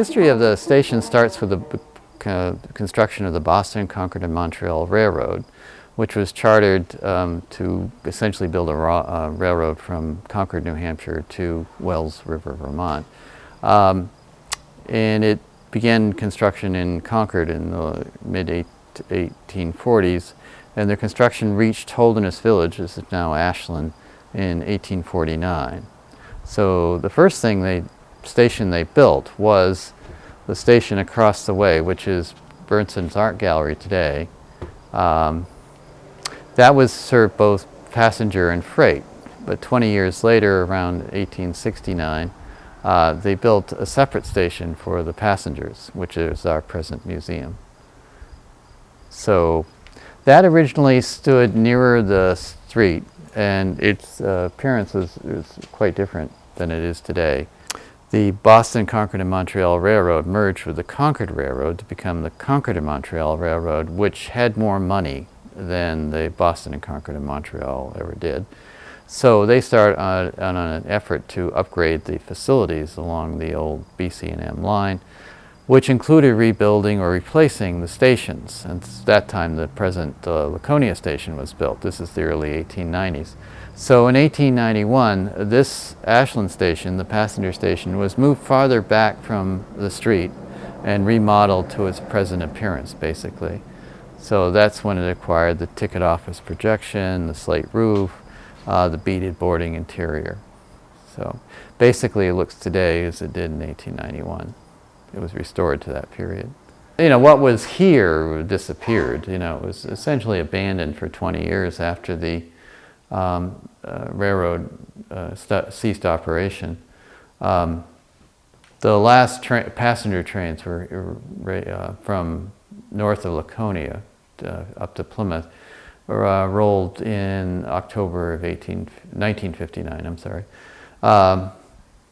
history of the station starts with the construction of the Boston, Concord, and Montreal Railroad, which was chartered to essentially build a railroad from Concord, New Hampshire to Wells River, Vermont. And it began construction in Concord in the mid-1840s, and the construction reached Holderness Village, this is now Ashland, in 1849. So the first station they built was the station across the way, which is Bernstein's Art Gallery today. That was served both passenger and freight, but 20 years later, around 1869, they built a separate station for the passengers, which is our present museum. So that originally stood nearer the street, and its appearance was quite different than it is today. The Boston, Concord, and Montreal Railroad merged with the Concord Railroad to become the Concord and Montreal Railroad, which had more money than the Boston and Concord and Montreal ever did. So they started on an effort to upgrade the facilities along the old BC&M line, which included rebuilding or replacing the stations. And at that time, the present Laconia station was built. This is the early 1890s. So in 1891, this Ashland station, the passenger station, was moved farther back from the street and remodeled to its present appearance, basically. So that's when it acquired the ticket office projection, the slate roof, the beaded boarding interior. So basically it looks today as it did in 1891. It was restored to that period. You know, what was here disappeared. You know, it was essentially abandoned for 20 years after the railroad ceased operation. The last passenger trains were from north of Laconia up to Plymouth were rolled in October of 1959. I'm sorry.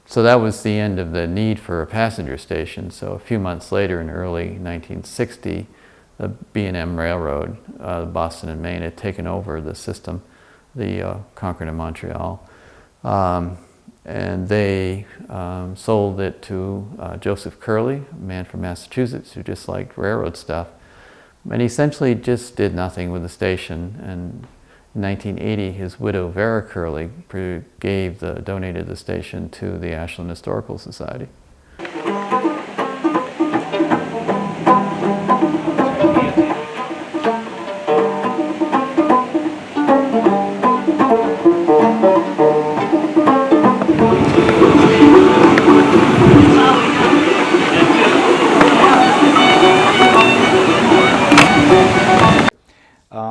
So that was the end of the need for a passenger station. So a few months later, in early 1960, the B&M Railroad, Boston and Maine, had taken over the system, the Concord and Montreal, and they sold it to Joseph Curley, a man from Massachusetts who just liked railroad stuff, and he essentially just did nothing with the station. And in 1980, his widow Vera Curley donated the station to the Ashland Historical Society.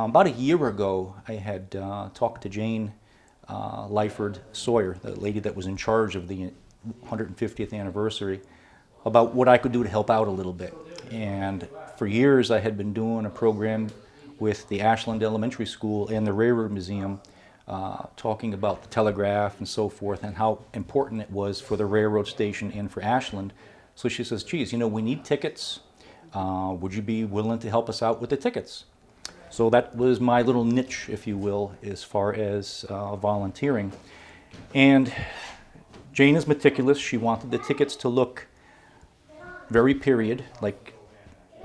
About a year ago, I had talked to Jane Lyford Sawyer, the lady that was in charge of the 150th anniversary, about what I could do to help out a little bit. And for years I had been doing a program with the Ashland Elementary School and the Railroad Museum, talking about the telegraph and so forth and how important it was for the railroad station and for Ashland. So she says, geez, you know, we need tickets. Would you be willing to help us out with the tickets? So that was my little niche, if you will, as far as volunteering. And Jane is meticulous. She wanted the tickets to look very period, like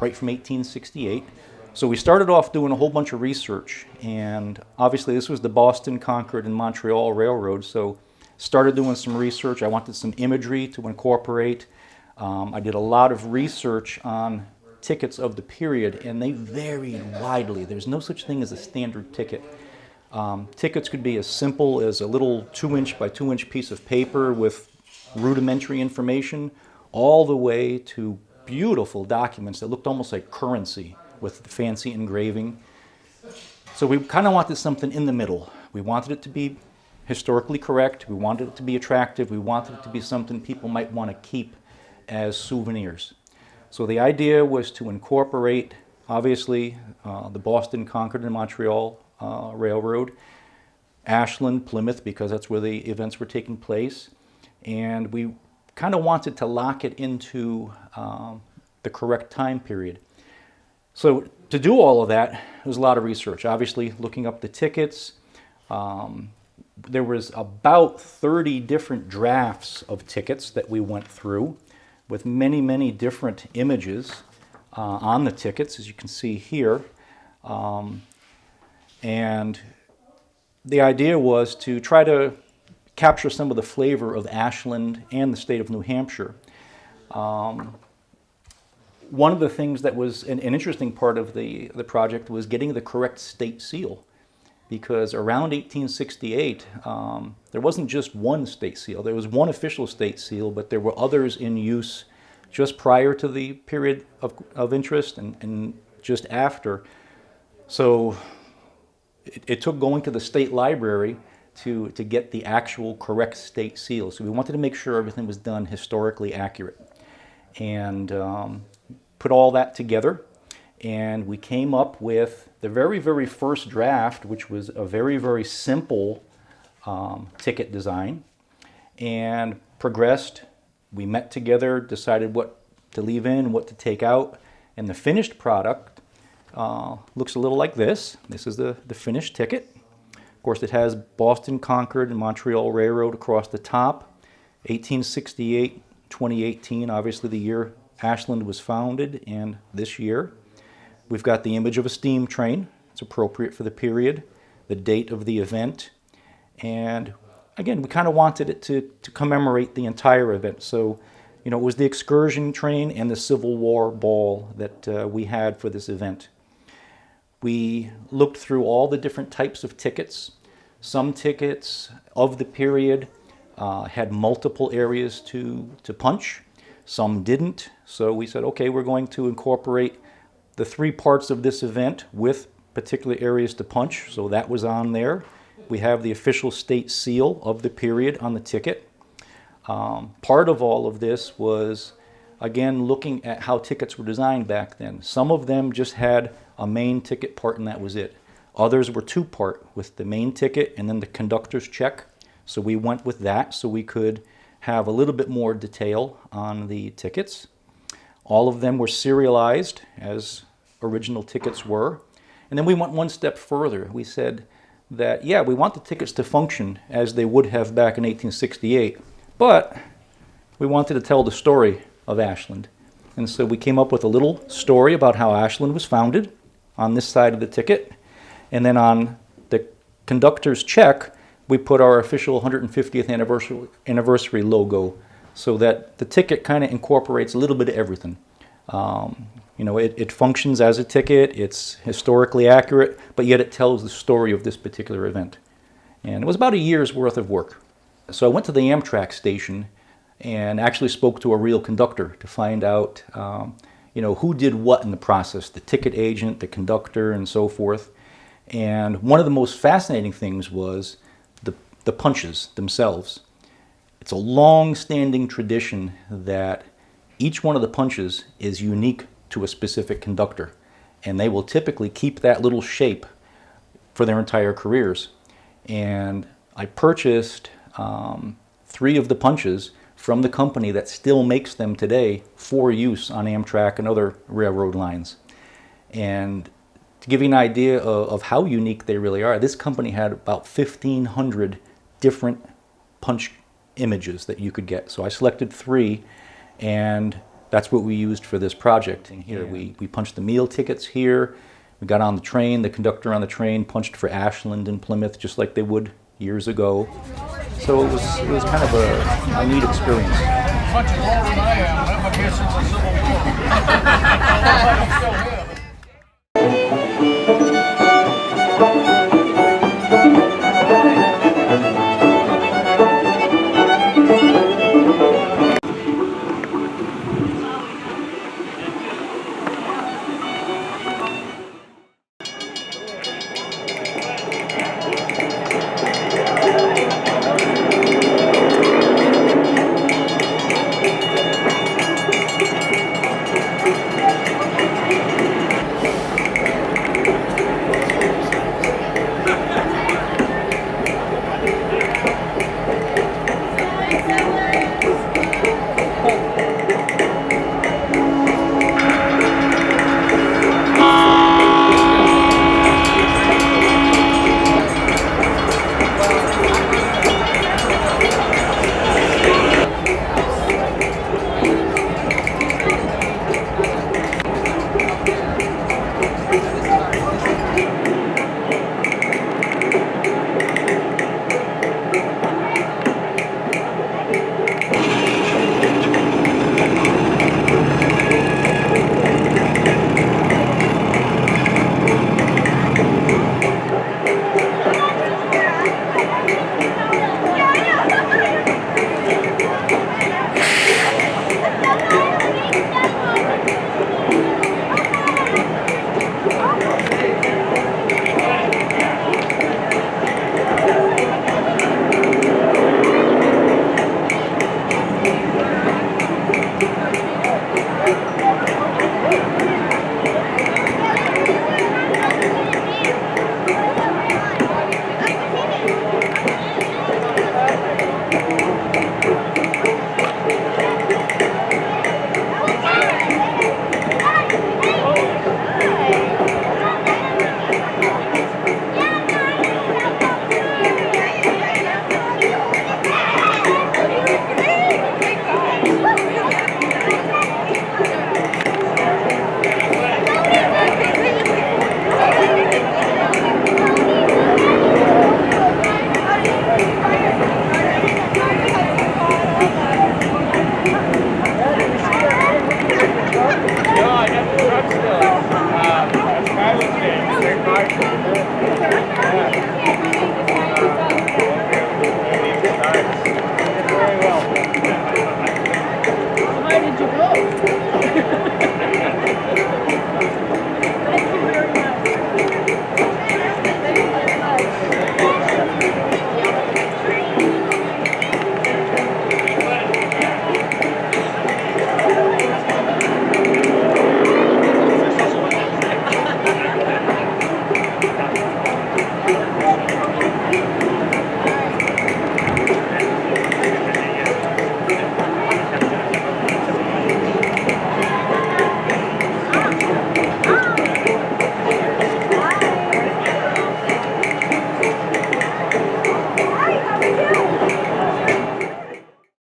right from 1868. So we started off doing a whole bunch of research, and obviously this was the Boston, Concord, and Montreal Railroad, so started doing some research. I wanted some imagery to incorporate. I did a lot of research on tickets of the period, and they varied widely. There's no such thing as a standard ticket. Tickets could be as simple as a little 2-inch by 2-inch piece of paper with rudimentary information, all the way to beautiful documents that looked almost like currency with fancy engraving. So we kind of wanted something in the middle. We wanted it to be historically correct, we wanted it to be attractive, we wanted it to be something people might want to keep as souvenirs. So the idea was to incorporate, obviously, the Boston, Concord, and Montreal Railroad, Ashland, Plymouth, because that's where the events were taking place, and we kind of wanted to lock it into the correct time period. So to do all of that, there was a lot of research. Obviously, looking up the tickets. There was about 30 different drafts of tickets that we went through. with many, many different images on the tickets, as you can see here. And the idea was to try to capture some of the flavor of Ashland and the state of New Hampshire. One of the things that was an interesting part of the project was getting the correct state seal, because around 1868, there wasn't just one state seal. There was one official state seal, but there were others in use just prior to the period of interest and just after. So it took going to the state library to get the actual correct state seal. So we wanted to make sure everything was done historically accurate. And put all that together, and we came up with the very, very first draft, which was a very, very simple ticket design, and progressed. We met together, decided what to leave in, what to take out, and the finished product looks a little like this. This is the finished ticket. Of course, it has Boston, Concord, and Montreal Railroad across the top. 1868, 2018, obviously the year Ashland was founded, and this year. We've got the image of a steam train. It's appropriate for the period, the date of the event, and again, we kind of wanted it to commemorate the entire event. So, you know, it was the excursion train and the Civil War ball that we had for this event. We looked through all the different types of tickets. Some tickets of the period had multiple areas to punch. Some didn't. So we said, okay, we're going to incorporate the three parts of this event with particular areas to punch. So that was on there. We have the official state seal of the period on the ticket. Part of all of this was, again, looking at how tickets were designed back then. Some of them just had a main ticket part and that was it. Others were two-part with the main ticket and then the conductor's check. So we went with that so we could have a little bit more detail on the tickets. All of them were serialized as original tickets were. And then we went one step further. We said that, yeah, we want the tickets to function as they would have back in 1868, but we wanted to tell the story of Ashland. And so we came up with a little story about how Ashland was founded on this side of the ticket. And then on the conductor's check, we put our official 150th anniversary logo so that the ticket kind of incorporates a little bit of everything. You know, it functions as a ticket, it's historically accurate, but yet it tells the story of this particular event. And it was about a year's worth of work. So I went to the Amtrak station and actually spoke to a real conductor to find out, you know, who did what in the process, the ticket agent, the conductor, and so forth. And one of the most fascinating things was the punches themselves. It's a long-standing tradition that each one of the punches is unique to a specific conductor, and they will typically keep that little shape for their entire careers. And I purchased 3 of the punches from the company that still makes them today for use on Amtrak and other railroad lines. And to give you an idea of how unique they really are, this company had about 1,500 different punch images that you could get. So I selected 3, and that's what we used for this project. And here we punched the meal tickets here. We got on the train, the conductor on the train punched for Ashland and Plymouth just like they would years ago. So it was kind of a neat experience. Much older than I am. I'm a guess it's a Civil War.